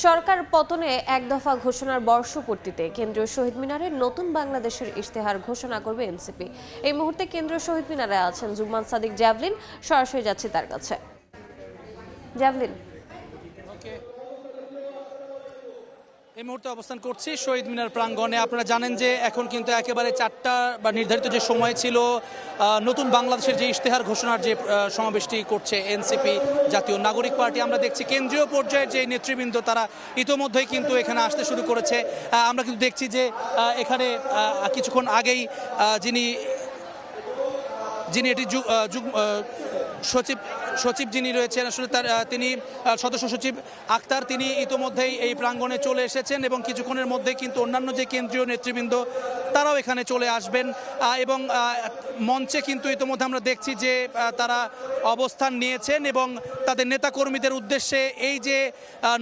সরকার পতনে এক দফা ঘোষণার বর্ষপূর্তিতে কেন্দ্রীয় শহীদ মিনারে নতুন বাংলাদেশের ইশতেহার ঘোষণা করবে এনসিপি। এই মুহূর্তে কেন্দ্রীয় শহীদ মিনারে আছেন জুম্মান সাদিক জ্যাভলিন। সরাসরি যাচ্ছে তার কাছে। জ্যাভলিন, এই মুহূর্তে অবস্থান করছি শহীদ মিনার প্রাঙ্গণে। আপনারা জানেন যে এখন কিন্তু একেবারে 4টা বা নির্ধারিত যে সময় ছিল নতুন বাংলাদেশের যে ইশতেহার ঘোষণার যে সমাবেশটি করছে এনসিপি জাতীয় নাগরিক পার্টি। আমরা দেখছি কেন্দ্রীয় পর্যায়ের যে নেতৃবৃন্দ তারা ইতোমধ্যেই কিন্তু এখানে আসতে শুরু করেছে। আমরা কিন্তু দেখছি যে এখানে কিছুক্ষণ আগেই যিনি এটি সচিব যিনি রয়েছেন আসলে তিনি সদস্য সচিব আক্তার, তিনি ইতোমধ্যেই এই প্রাঙ্গণে চলে এসেছেন এবং কিছুক্ষণের মধ্যে কিন্তু অন্যান্য যে কেন্দ্রীয় নেতৃবৃন্দ তারাও এখানে চলে আসবেন এবং মঞ্চে কিন্তু ইতোমধ্যে আমরা দেখছি যে তারা অবস্থান নিয়েছেন এবং তাদের নেতাকর্মীদের উদ্দেশ্যে এই যে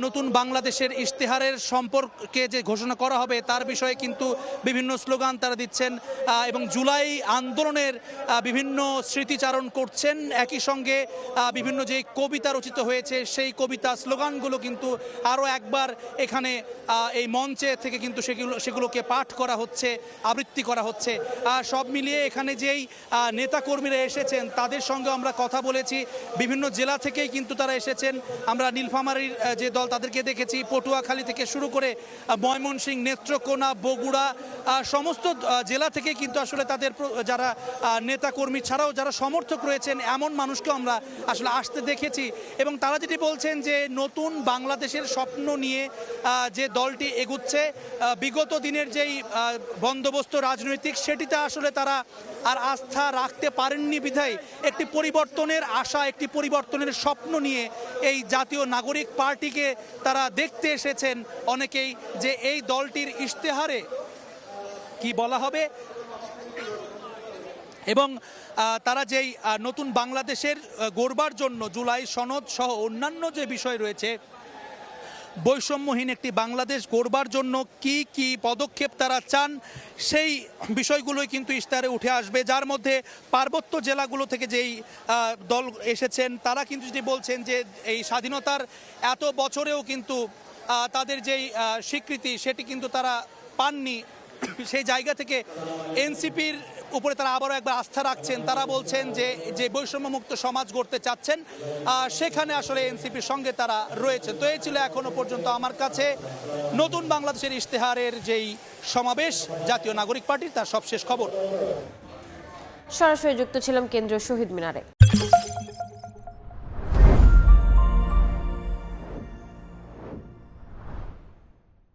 নতুন বাংলাদেশের ইশতেহারের সম্পর্কে যে ঘোষণা করা হবে তার বিষয়ে কিন্তু বিভিন্ন স্লোগান তারা দিচ্ছেন এবং জুলাই আন্দোলনের বিভিন্ন স্মৃতিচারণ করছেন। একই সঙ্গে বিভিন্ন যে কবিতা রচিত হয়েছে সেই কবিতা স্লোগানগুলো কিন্তু আরও একবার এখানে এই মঞ্চে থেকে কিন্তু সেগুলোকে পাঠ করা হচ্ছে, আবৃত্তি করা হচ্ছে। সব মিলিয়ে এখানে যেই নেতাকর্মীরা এসেছেন তাদের সঙ্গে আমরা কথা বলেছি। বিভিন্ন জেলা থেকেই কিন্তু তারা এসেছেন। আমরা নীলফামারীর যে দল তাদেরকে দেখেছি, পটুয়াখালী থেকে শুরু করে ময়মনসিংহ, নেত্রকোনা, বগুড়া সমস্ত জেলা থেকে কিন্তু আসলে তাদের যারা নেতাকর্মী ছাড়াও যারা সমর্থক রয়েছেন এমন মানুষকে আমরা আসলে আসতে দেখেছি এবং তারা যেটি বলছেন যে নতুন বাংলাদেশের স্বপ্ন নিয়ে যে দলটি এগুচ্ছে, বিগত দিনের যেই বন্দোবস্ত রাজনৈতিক সেটিতে আসলে তারা আর আস্থা রাখতে পারেননি বিধায় একটি পরিবর্তনের আশা, একটি পরিবর্তনের স্বপ্ন নিয়ে এই জাতীয় নাগরিক পার্টিকে তারা দেখতে এসেছেন অনেকেই, যে এই দলটির ইশতেহারে কি বলা হবে এবং তারা যেই নতুন বাংলাদেশের গড়বার জন্য জুলাই সনদ সহ অন্যান্য যে বিষয় রয়েছে, বৈষম্যহীন একটি বাংলাদেশ গড়বার জন্য কি কি পদক্ষেপ তারা চান সেই বিষয়গুলোই কিন্তু ইশতেহারে উঠে আসবে। যার মধ্যে পার্বত্য জেলাগুলো থেকে যেই দল এসেছেন তারা কিন্তু যেটি বলছেন যে এই স্বাধীনতার এত বছরেও কিন্তু তাদের যেই স্বীকৃতি সেটি কিন্তু তারা পাননি। সেই জায়গা থেকে এনসিপির উপরে তারা আবারও একবার আস্থা রাখছেন। তারা বলছেন যে বৈষম্যমুক্ত সমাজ গড়তে চাচ্ছেন, সেখানে আসলে এনসিপির সঙ্গে তারা রয়েছে। তো এই ছিল এখনো পর্যন্ত আমার কাছে নতুন বাংলাদেশের ইশতেহারের যেই সমাবেশ জাতীয় নাগরিক পার্টির তার সবশেষ খবর। সরাসরি যুক্ত ছিলাম কেন্দ্রীয় শহীদ মিনারে।